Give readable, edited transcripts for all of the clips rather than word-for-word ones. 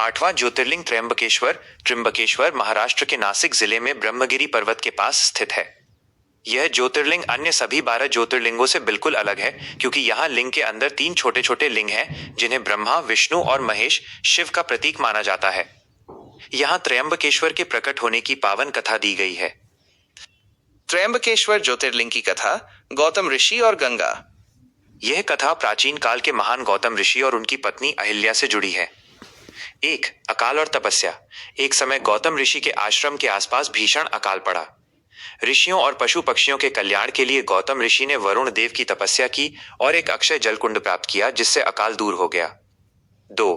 आठवां ज्योतिर्लिंग त्र्यंबकेश्वर महाराष्ट्र के नासिक जिले में ब्रह्मगिरी पर्वत के पास स्थित है। यह ज्योतिर्लिंग अन्य सभी 12 ज्योतिर्लिंगों से बिल्कुल अलग है, क्योंकि यहाँ लिंग के अंदर 3 छोटे छोटे लिंग हैं, जिन्हें ब्रह्मा, विष्णु और महेश, शिव का प्रतीक माना जाता है। यहाँ त्र्यंबकेश्वर के प्रकट होने की पावन कथा दी गई है। त्र्यंबकेश्वर ज्योतिर्लिंग की कथा, गौतम ऋषि और गंगा। यह कथा प्राचीन काल के महान गौतम ऋषि और उनकी पत्नी अहिल्या से जुड़ी है। 1. अकाल और तपस्या। एक समय गौतम ऋषि के आश्रम के आसपास भीषण अकाल पड़ा। ऋषियों और पशु पक्षियों के कल्याण के लिए गौतम ऋषि ने वरुण देव की तपस्या की और एक अक्षय जलकुंड प्राप्त किया, जिससे अकाल दूर हो गया। 2.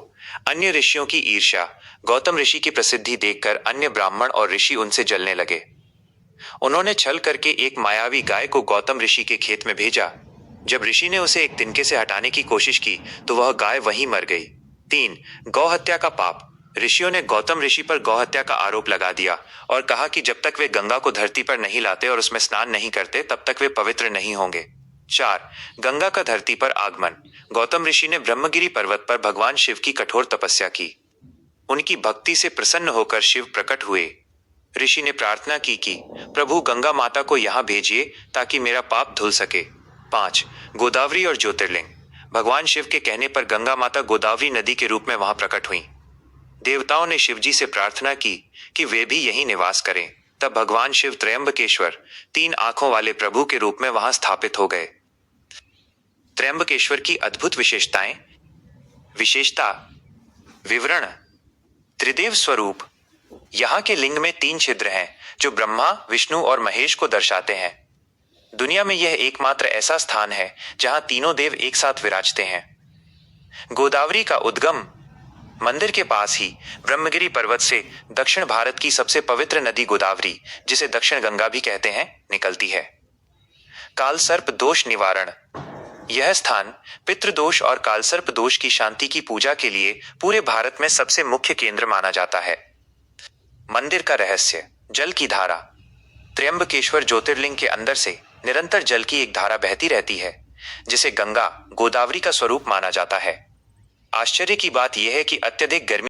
अन्य ऋषियों की ईर्ष्या। गौतम ऋषि की प्रसिद्धि देखकर अन्य ब्राह्मण और ऋषि उनसे जलने लगे। उन्होंने छल करके एक मायावी गाय को गौतम ऋषि के खेत में भेजा। जब ऋषि ने उसे एक तिनके से हटाने की कोशिश की तो वह गाय वहीं मर गई। 3. गौ हत्या का पाप। ऋषियों ने गौतम ऋषि पर गौ हत्या का आरोप लगा दिया और कहा कि जब तक वे गंगा को धरती पर नहीं लाते और उसमें स्नान नहीं करते, तब तक वे पवित्र नहीं होंगे। 4. गंगा का धरती पर आगमन। गौतम ऋषि ने ब्रह्मगिरी पर्वत पर भगवान शिव की कठोर तपस्या की। उनकी भक्ति से प्रसन्न होकर शिव प्रकट हुए। ऋषि ने प्रार्थना की कि प्रभु गंगा माता को यहाँ भेजिए ताकि मेरा पाप धुल सके। 5. गोदावरी और ज्योतिर्लिंग। भगवान शिव के कहने पर गंगा माता गोदावरी नदी के रूप में वहां प्रकट हुई। देवताओं ने शिवजी से प्रार्थना की कि वे भी यहीं निवास करें। तब भगवान शिव त्र्यंबकेश्वर, 3 आंखों वाले प्रभु के रूप में वहां स्थापित हो गए। त्र्यंबकेश्वर की अद्भुत विशेषताएं। विशेषता, विवरण। त्रिदेव स्वरूप। यहाँ के लिंग में 3 छिद्र हैं, जो ब्रह्मा, विष्णु और महेश को दर्शाते हैं। दुनिया में यह एकमात्र ऐसा स्थान है जहां तीनों देव एक साथ विराजते हैं। गोदावरी का उद्गम। मंदिर के पास ही ब्रह्मगिरी पर्वत से दक्षिण भारत की सबसे पवित्र नदी गोदावरी, जिसे दक्षिण गंगा भी कहते हैं, निकलती है। कालसर्प दोष निवारण। यह स्थान पितृदोष और कालसर्प दोष की शांति की पूजा के लिए पूरे भारत में सबसे मुख्य केंद्र माना जाता है। मंदिर का रहस्य। जल की धारा। त्र्यंबकेश्वर ज्योतिर्लिंग के अंदर से निरंतर जल की एक धारा बहती रहती है, जिसे गंगा, गोदावरी का स्वरूप माना जाता है। आश्चर्य की बात यह है कि अत्यधिक गर्मी